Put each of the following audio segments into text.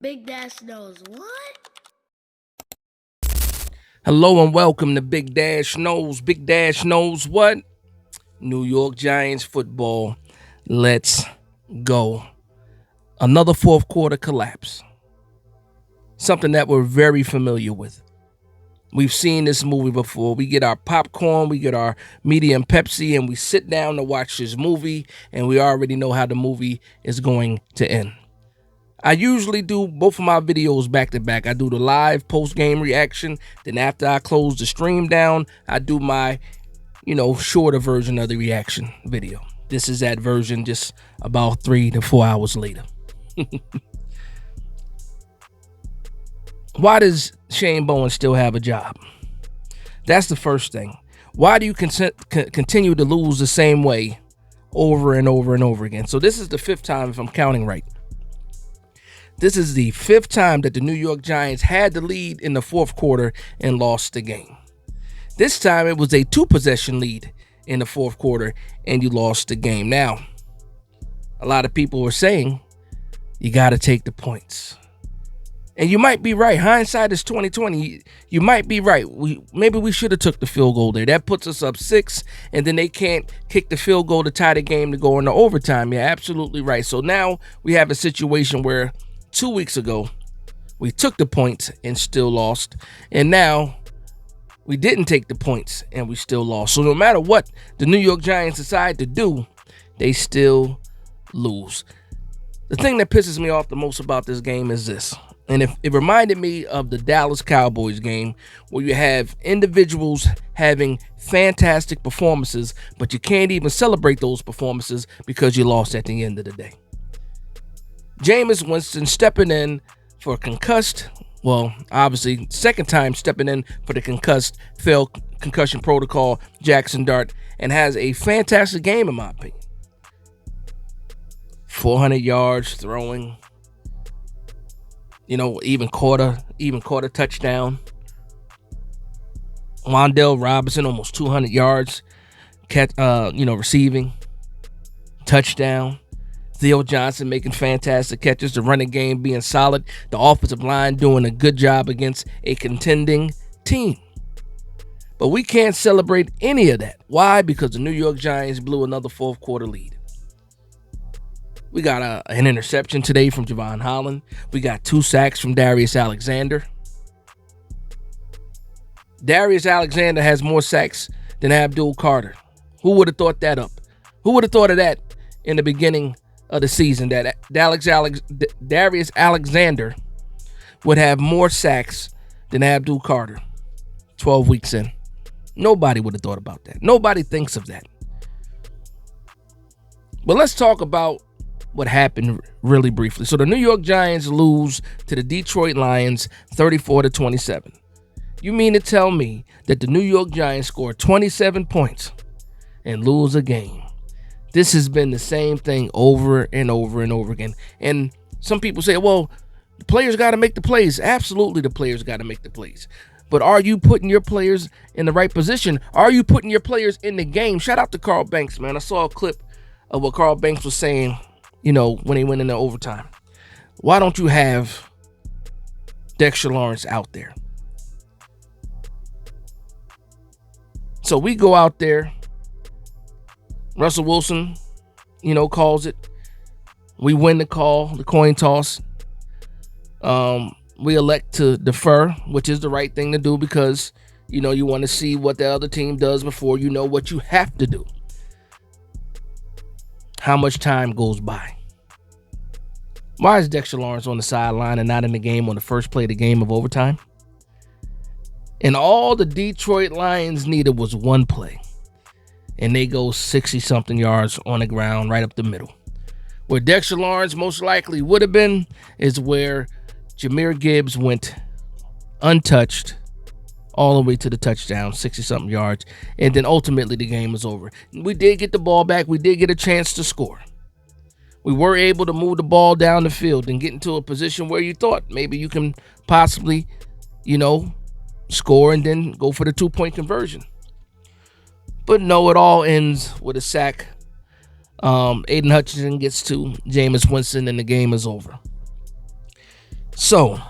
Big Dash knows what? Hello and welcome to Big Dash Knows. Big Dash knows what? New York Giants football. Let's go. Another fourth quarter collapse. Something that we're very familiar with. We've seen this movie before. We get our popcorn, we get our medium Pepsi, and we sit down to watch this movie, and we already know how the movie is going to end. I usually do both of my videos back to back. I do the live post-game reaction. Then after I close the stream down, I do my, shorter version of the reaction video. This is that version just about 3 to 4 hours later. Why does Shane Bowen still have a job? That's the first thing. Why do you continue to lose the same way over and over and over again? So this is the fifth time, if I'm counting right. This is the fifth time that the New York Giants had the lead in the fourth quarter and lost the game. This time it was a 2-possession lead in the fourth quarter and you lost the game. Now, a lot of people were saying you got to take the points. And you might be right. Hindsight is 2020. You might be right. Maybe we should have took the field goal there. That puts us up 6, and then they can't kick the field goal to tie the game to go into overtime. You're absolutely right. So now we have a situation where 2 weeks ago, we took the points and still lost. And now we didn't take the points and we still lost. So no matter what the New York Giants decide to do, they still lose. The thing that pisses me off the most about this game is this. And it reminded me of the Dallas Cowboys game where you have individuals having fantastic performances, but you can't even celebrate those performances because you lost at the end of the day. Jameis Winston stepping in for concussed, obviously second time stepping in for the failed concussion protocol, Jackson Dart, and has a fantastic game in my opinion. 400 yards throwing, even caught a touchdown. Wan'Dale Robinson almost 200 yards, receiving, touchdown. Theo Johnson making fantastic catches, the running game being solid, the offensive line doing a good job against a contending team. But we can't celebrate any of that. Why? Because the New York Giants blew another fourth quarter lead. We got an interception today from Javon Holland. We got 2 sacks from Darius Alexander. Darius Alexander has more sacks than Abdul Carter. Who would have thought that up? Who would have thought of that in the beginning of the season, that Darius Alexander would have more sacks than Abdul Carter 12 weeks in? Nobody would have thought about that. Nobody thinks of that. But let's talk about what happened really briefly. So the New York Giants lose to the Detroit Lions 34-27. You mean to tell me that the New York Giants score 27 points and lose a game? This has been the same thing over and over and over again. And some people say, well, the players got to make the plays. Absolutely, the players got to make the plays. But are you putting your players in the right position? Are you putting your players in the game? Shout out to Carl Banks, man. I saw a clip of what Carl Banks was saying, when he went into overtime. Why don't you have Dexter Lawrence out there? So we go out there. Russell Wilson, calls it. We win the coin toss. We elect to defer, which is the right thing to do because, you want to see what the other team does before you know what you have to do. How much time goes by? Why is Dexter Lawrence on the sideline and not in the game on the first play of the game of overtime? And all the Detroit Lions needed was one play. And they go 60-something yards on the ground right up the middle. Where Dexter Lawrence most likely would have been is where Jahmyr Gibbs went untouched all the way to the touchdown, 60-something yards. And then ultimately the game was over. We did get the ball back. We did get a chance to score. We were able to move the ball down the field and get into a position where you thought maybe you can possibly, score and then go for the 2-point conversion. But no, it all ends with a sack. Aiden Hutchinson gets to Jameis Winston and the game is over. So,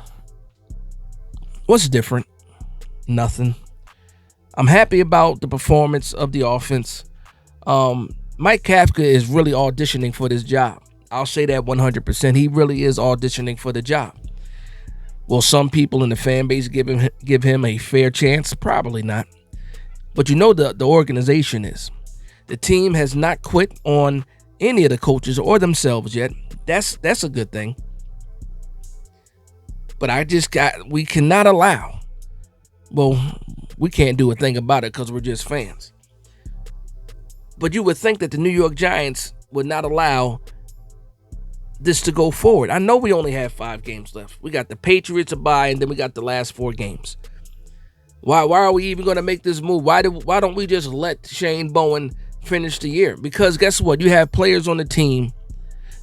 what's different? Nothing. I'm happy about the performance of the offense. Mike Kafka is really auditioning for this job. I'll say that 100%. He really is auditioning for the job. Will some people in the fan base give him a fair chance? Probably not. But the organization is. The team has not quit on any of the coaches or themselves yet. That's a good thing. But we cannot allow. Well, we can't do a thing about it because we're just fans. But you would think that the New York Giants would not allow this to go forward. I know we only have 5 games left. We got the Patriots to bye, and then we got the last 4 games. Why are we even going to make this move? Why don't we just let Shane Bowen finish the year? Because guess what? You have players on the team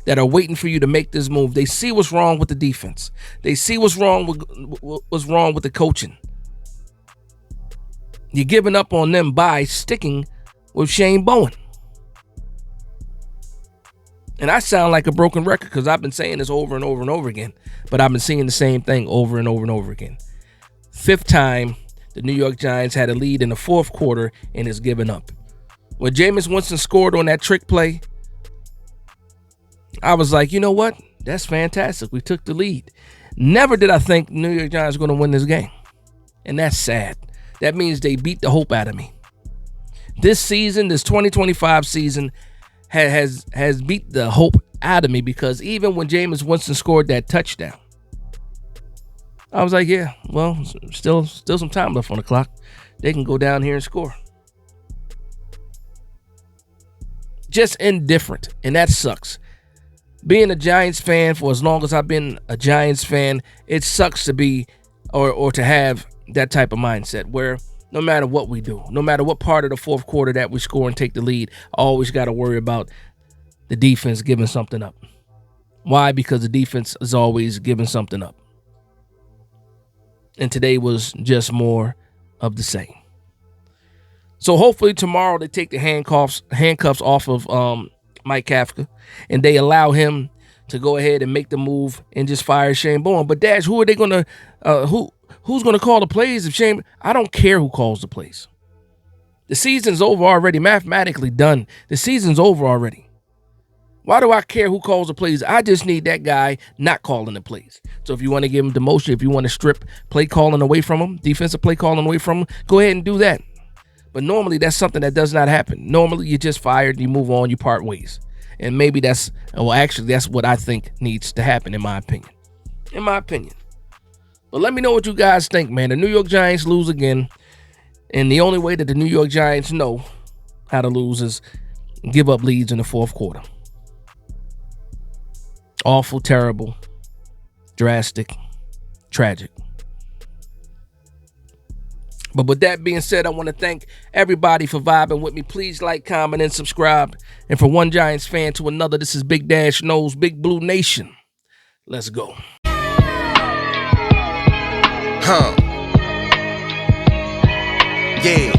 that are waiting for you to make this move. They see what's wrong with the defense. They see what's wrong with the coaching. You're giving up on them by sticking with Shane Bowen. And I sound like a broken record because I've been saying this over and over and over again, but I've been seeing the same thing over and over and over again. 5th time the New York Giants had a lead in the 4th quarter and is giving up. When Jameis Winston scored on that trick play, I was like, you know what? That's fantastic. We took the lead. Never did I think New York Giants were going to win this game. And that's sad. That means they beat the hope out of me. This season, this 2025 season, has beat the hope out of me because even when Jameis Winston scored that touchdown, I was like, yeah, well, still some time left on the clock. They can go down here and score. Just indifferent, and that sucks. Being a Giants fan for as long as I've been a Giants fan, it sucks to be or to have that type of mindset where no matter what we do, no matter what part of the 4th quarter that we score and take the lead, I always got to worry about the defense giving something up. Why? Because the defense is always giving something up. And today was just more of the same. So hopefully tomorrow they take the handcuffs off of Mike Kafka and they allow him to go ahead and make the move and just fire Shane Bowen. But Dash, who are they going to who's going to call the plays if Shane? I don't care who calls the plays. The season's over already, mathematically done. The season's over already. Why do I care who calls the plays? I just need that guy not calling the plays. So if you want to give him demotion, if you want to strip play calling away from him, defensive play calling away from him, go ahead and do that. But normally that's something that does not happen. Normally you're just fired, you move on, you part ways. And maybe that's what I think needs to happen in my opinion. But let me know what you guys think, man. The New York Giants lose again. And the only way that the New York Giants know how to lose is give up leads in the 4th quarter. Awful, terrible, drastic, tragic. But with that being said, I want to thank everybody for vibing with me. Please like, comment, and subscribe. And from one Giants fan to another, this is Big Dash Knows, Big Blue Nation. Let's go. Yeah.